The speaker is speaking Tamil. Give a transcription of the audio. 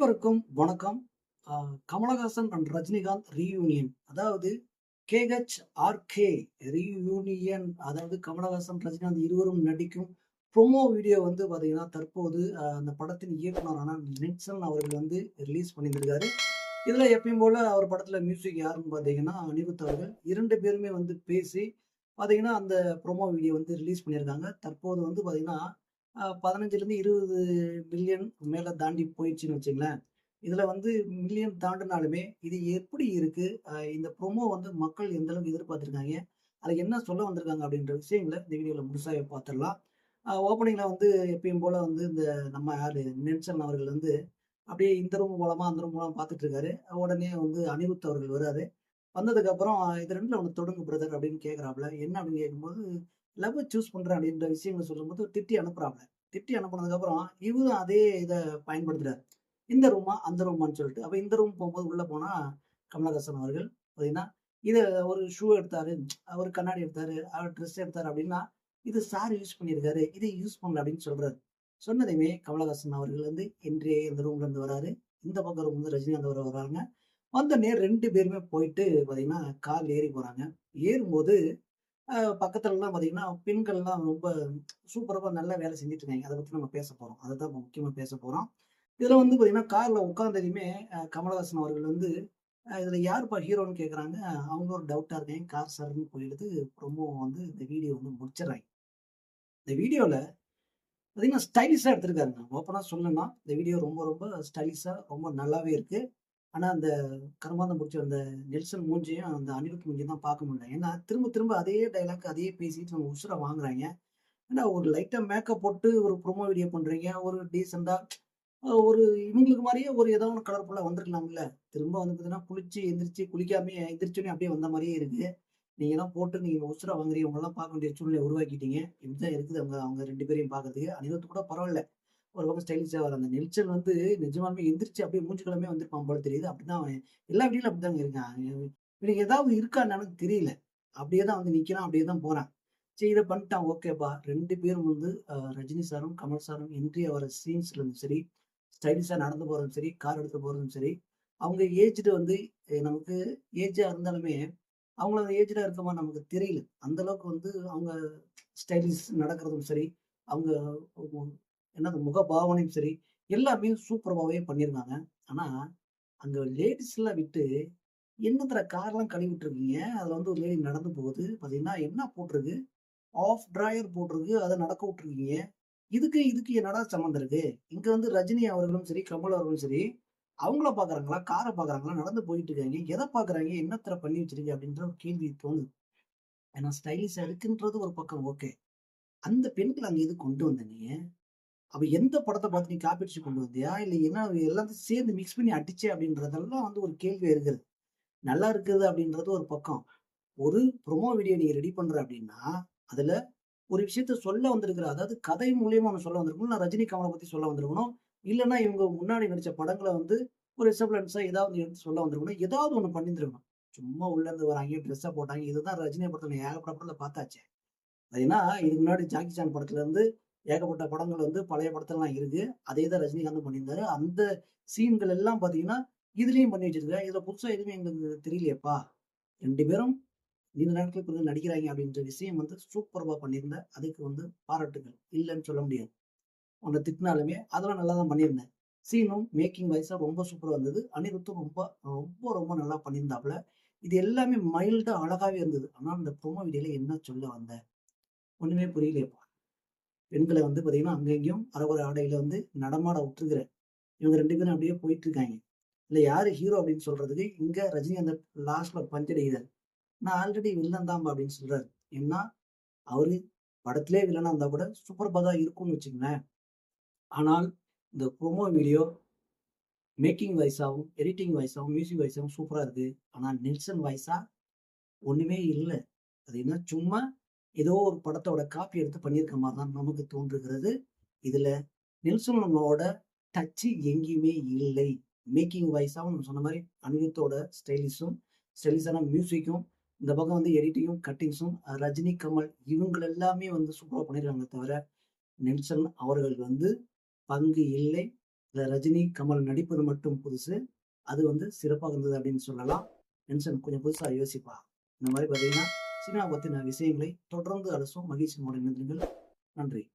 அனைவருக்கும் வணக்கம். Kamal Haasan and Rajinikanth reunion. அதாவது KHRK ரீயூனியன். அதாவது கமலஹாசன், ரஜினிகாந்த் இருவரும் நடிக்கும் ப்ரோமோ வீடியோ வந்து பார்த்தீங்கன்னா, தற்போது அந்த படத்தின் இயக்குனரான நெல்சன் அவர்கள் வந்து ரிலீஸ் பண்ணியிருந்திருக்காரு. இதில எப்பயும் போல அவர் படத்தில மியூசிக் யாருன்னு பார்த்தீங்கன்னா, அனிருத் அவர்கள். 2 பேருமே வந்து பேசி பார்த்தீங்கன்னா, அந்த ப்ரோமோ வீடியோ வந்து ரிலீஸ் பண்ணியிருக்காங்க. தற்போது வந்து பார்த்தீங்கன்னா, 15லேருந்து 20 மில்லியன் மேல தாண்டி போயிடுச்சுன்னு வச்சுங்களேன். இதுல வந்து மில்லியன் தாண்டுனாலுமே, இது எப்படி இருக்கு? இந்த ப்ரோமோ வந்து மக்கள் எந்த அளவுக்கு எதிர்பார்த்திருக்காங்க? அதுல என்ன சொல்ல வந்திருக்காங்க? அப்படின்ற விஷயங்கள இந்த வீடியோல முழுசாவே பார்த்துடலாம். ஓப்பனிங்ல வந்து எப்பயும் போல வந்து இந்த நம்ம யாரு நெல்சன் அவர்கள் வந்து அப்படியே இந்த ரூம் மூலமா, அந்த ரூம் மூலமா பார்த்துட்டு இருக்காரு. உடனே வந்து அனிருத் அவர்கள் வராரு. வந்ததுக்கப்புறம், "இது 2ல ஒண்ணு தொடுங்க பிரதர்" அப்படின்னு கேட்கறாப்ல. என்ன அப்படின்னு கேட்கும்போது, "லவ்வ சூஸ் பண்றேன்" அப்படின்ற விஷயங்கள சொல்லும்போது திட்டி அனுப்புறாப்ல. திட்டி அனுப்புனதுக்கப்புறம், இவரும் அதே இத பயன்படுத்துறாரு. இந்த ரூமா, அந்த ரூமான்னு சொல்லிட்டு. அப்ப இந்த ரூம் போம்போது உள்ள போனா, கமலஹாசன் அவர்கள் பார்த்தீங்கன்னா, இத ஒரு ஷூ எடுத்தாரு, ஒரு கண்ணாடி எடுத்தாரு, அவர் ட்ரெஸ் எடுத்தாரு அப்படின்னா, "இது சார் யூஸ் பண்ணியிருக்காரு. இத யூஸ் பண்ணல" அப்படின்னு சொல்றாரு. சொன்னதுமே கமலஹாசன் அவர்கள் வந்து என்ட்ரி ஆயி அந்த ரூம்ல இருந்து வராரு. இந்த பக்கம் ரூம்ல இருந்து ரஜினிகாந்த் அவர்கள் வராங்க. வந்தோனே 2 பேருமே போயிட்டு பார்த்தீங்கன்னா, கார்ல ஏறி போறாங்க. ஏறும்போது பக்கத்துலலாம் பார்த்தீங்கன்னா, பெண்கள்லாம் ரொம்ப சூப்பரா நல்லா வேலை செஞ்சுட்டு இருக்காங்க. அத பத்தி நம்ம பேச போறோம். அததான் இப்ப முக்கியமா பேச போறோம். இதுல வந்து பார்த்தீங்கன்னா, கார்ல உட்கார்ந்ததுமே கமலஹாசன் அவர்கள் வந்து, "இதுல யாருப்பா ஹீரோன்னு?" கேட்கறாங்க. அவங்க ஒரு டவுட்டா இருக்காங்க. கார் சர்ன்னு போயிடுது. ப்ரோமோ வந்து இந்த வீடியோ வந்து முடிச்சுடுறாங்க. இந்த வீடியோல பார்த்தீங்கன்னா, ஸ்டைலிஷா எடுத்திருக்காருங்க. ஓப்பனா சொல்லணும்னா, இந்த வீடியோ ரொம்ப ரொம்ப ஸ்டைலிஷா ரொம்ப நல்லாவே இருக்கு. ஆனா, அந்த கருமாந்தம் புடிச்ச அந்த நெல்சன் மூஞ்சியும், அந்த அனிருத் மூஞ்சியும் தான் பார்க்க முடியல. ஏன்னா, திரும்ப திரும்ப அதே டயலாக் அதையே பேசிட்டு நம்ம உசுர வாங்குறாய்ங்க. ஏன்னா, ஒரு லைட்டா மேக்கப் போட்டு ஒரு ப்ரோமோ வீடியோ பண்றீங்க. ஒரு டீசென்ட்டா ஒரு இவங்களுக்கு மாரியே ஒரு ஏதோ ஒண்ணு கலர்ஃபுல்லா வந்திருக்கலாம்ல. திரும்ப வந்து பார்த்தீங்கன்னா, குளிச்சு எந்திரிச்சு குளிக்காமயே எந்திரிச்சோனே அப்படியே வந்த மாரியே இருக்கு. நீங்கலாம் போட்டு நீங்க உசுர வாங்குறீங்க. உங்களலாம் பார்க்க வேண்டிய சூழ்நிலைய உருவாக்கிட்டீங்க. இப்படிதான் இருக்குது அவங்க அவங்க 2 பேரையும் பார்க்கறதுக்கு. அனிருத் கூட பரவால்ல. ஒரு பக்கம் ஸ்டைலிஷா வர அந்த நெல்சன் வந்து நிஜமாலுமே எந்திரிச்சு அப்படியே மூஞ்சி கிழமையா வந்திருப்பான் போல தெரியுது. அப்படிதான் அவன் எல்லா வீடியோலும் அப்படிதாங்க இருக்கான். இவனுக்கு ஏதாவது இருக்கான்னு எனக்கு தெரியல. அப்படியே தான் வந்து நிக்கிறான். அப்படியே தான் போறான். சரி இத பண்ணிட்டான் ஓகேப்பா. 2 பேரும் வந்து ரஜினி சாரும், கமல் சாரும் என்ட்ரி ஆவர சீன்ஸ்லயும் சரி, ஸ்டைலிஷா நடந்து போறதும் சரி, கார் எடுத்து போறதும் சரி, அவங்க ஏஜ்டு வந்து நமக்கு ஏஜா இருந்தாலுமே, அவங்கள ஏஜ்டா இருக்க மாரி நமக்கு தெரியல. அந்த அளவுக்கு வந்து அவங்க ஸ்டைலிஷ் நடக்கிறதும் சரி, அவங்க என்னது முகபாவனையும் சரி, எல்லாமே சூப்பர்பாவே பண்ணியிருந்தாங்க. ஆனா, அங்க லேடீஸ்லாம் விட்டு, என்னத்துல கார்லாம் கழுவிட்டு இருக்கீங்க? அதுல வந்து ஒரு லேடி நடந்து போகுது. பார்த்தீங்கன்னா, என்ன போட்டிருக்கு? ஆஃப் ட்ராயர் போட்டிருக்கு. அத நடக்க விட்டுருக்கீங்க. இதுக்கு என்னடா சம்மந்தம் இருக்கு? இங்க வந்து ரஜினி அவர்களும் சரி, கமல் அவர்களும் சரி, அவங்கள பார்க்குறாங்களா? கார பார்க்குறாங்களா? நடந்து போயிட்டு இருக்காங்க. எத பார்க்குறாங்க? என்னத்துல பண்ணி வச்சிருக்கீங்க? அப்படின்ற ஒரு கேள்வி தோணுது. ஏன்னா ஸ்டைலிஷா இருக்குன்றது ஒரு பக்கம் ஓகே. அந்த பெண்கள அங்க எதுக்கு கொண்டு வந்த நீ? அவ எந்த படத்த பார்த்து நீ காப்பி அடிச்சு கொண்டு வந்தியா? இல்ல என்ன எல்லாத்தையும் சேர்ந்து மிக்ஸ் பண்ணி அடிச்சே அப்படின்றதெல்லாம் வந்து ஒரு கேள்வியா இருக்குது. நல்லா இருக்குது அப்படின்றது ஒரு பக்கம். ஒரு ப்ரோமோ வீடியோ நீ ரெடி பண்ற அப்படின்னா, அதுல ஒரு விஷயத்த சொல்ல வந்திருக்கிற. அதாவது கதை மூலியமா அவன் சொல்ல வந்திருக்கணும். இல்ல ரஜினி, கமல பத்தி சொல்ல வந்திருக்கணும். இல்லன்னா இவங்க முன்னாடி நடிச்ச படங்கள வந்து ஒரு ரிசெம்ப்ளன்ஸா ஏதாவது எடுத்து சொல்ல வந்திருக்கணும். ஏதாவது ஒண்ணு பண்ணியிருந்திருக்கணும். சும்மா உள்ள இருந்து வராய்ங்க, ட்ரெஸ்ஸ போட்டாய்ங்க. இதுதான் ரஜினி படத்துல ஏகப்பட்ட படத்துல பார்த்தாச்சே. ஏன்னா, இதுக்கு முன்னாடி ஜாக்கி சான் படத்துல இருந்து ஏகப்பட்ட படங்கள் வந்து பழைய படத்துலலாம் இருக்கு. அதே தான் ரஜினிகாந்தும் பண்ணியிருந்தாரு. அந்த சீன்கள் எல்லாம் பார்த்தீங்கன்னா, இதுலயும் பண்ணி வச்சிருக்காரு. இதுல புதுசா எதுவுமே எங்களுக்கு தெரியலையேப்பா! 2 பேரும் நீண்ட நாட்களுக்கு பிறகு நடிக்கிறாய்ங்க அப்படின்ற விஷயம் வந்து சூப்பர்பா பண்ணியிருந்த. அதுக்கு வந்து பாராட்டுக்கள். இல்லன்னு சொல்ல முடியாது. உன்ன திட்டினாலுமே அதெல்லாம் நல்லா தான் பண்ணியிருந்தேன். சீனும் மேக்கிங் வைஸா ரொம்ப சூப்பரா இருந்தது. அனிருத்தும் ரொம்ப ரொம்ப ரொம்ப நல்லா பண்ணியிருந்தாப்ல. இது எல்லாமே மைல்டா அழகாவே இருந்தது. ஆனா, அந்த ப்ரோமோ வீடியோல என்ன சொல்ல வந்த? ஒண்ணுமே புரியலையேப்பா! பெண்கள வந்து பார்த்தீங்கன்னா, அங்க இங்கேயும் அரகுற ஆடையில வந்து நடமாட விட்டுருக்கிற. இவங்க 2 பேரும் அப்படியே போயிட்டு இருக்காய்ங்க. இதுல யாரு ஹீரோ அப்படின்னு சொல்றதுக்கு, இங்க ரஜினிகாந்த் லாஸ்ட்ல பஞ்ச் அடிக்கிறாரு. நான் ஆல்ரெடி வில்லன் தான்பா அப்படின்னு சொல்றாரு. ஏன்னா, அவரு படத்திலே வில்லனா இருந்தா கூட சூப்பர்பா தான் இருக்கும்னு வச்சுக்கங்களேன். ஆனால், இந்த ப்ரோமோ வீடியோ மேக்கிங் வைஸாவும், எடிட்டிங் வைஸாவும், மியூசிக் வைஸாவும் சூப்பரா இருக்கு. ஆனா, நெல்சன் வாய்ஸா ஒண்ணுமே இல்ல. அது என்ன சும்மா ஏதோ ஒரு படத்தோட காப்பி எடுத்து பண்ணியிருக்க மாரி தான் நமக்கு தோன்றுகிறது. இதுல நெல்சனோட டச்சு எங்கேயுமே இல்லை. மேக்கிங் வைஸாவும் நம்ம சொன்ன மாரி அனிருத்தோட ஸ்டைலிஷான மியூசிக்கும், இந்த பக்கம் வந்து எடிட்டிங்கும், கட்டிங்ஸும் ரஜினி, கமல் இவங்க எல்லாமே வந்து சூப்பரா பண்ணியிருக்காங்களே தவிர, நெல்சன் அவர்கள் வந்து பங்கு இல்லை. இந்த ரஜினி, கமல் நடிப்பது மட்டும் புதுசு. அது வந்து சிறப்பாக இருந்தது அப்படின்னு சொல்லலாம். நெல்சன் கொஞ்சம் புதுசா யோசிப்பா. இந்த மாரி பார்த்தீங்கன்னா, சினிமா பத்தின விஷயங்களை தொடர்ந்து அலசுவோம். மகிழ்ச்சியோடு இணைந்திருங்கள். நன்றி.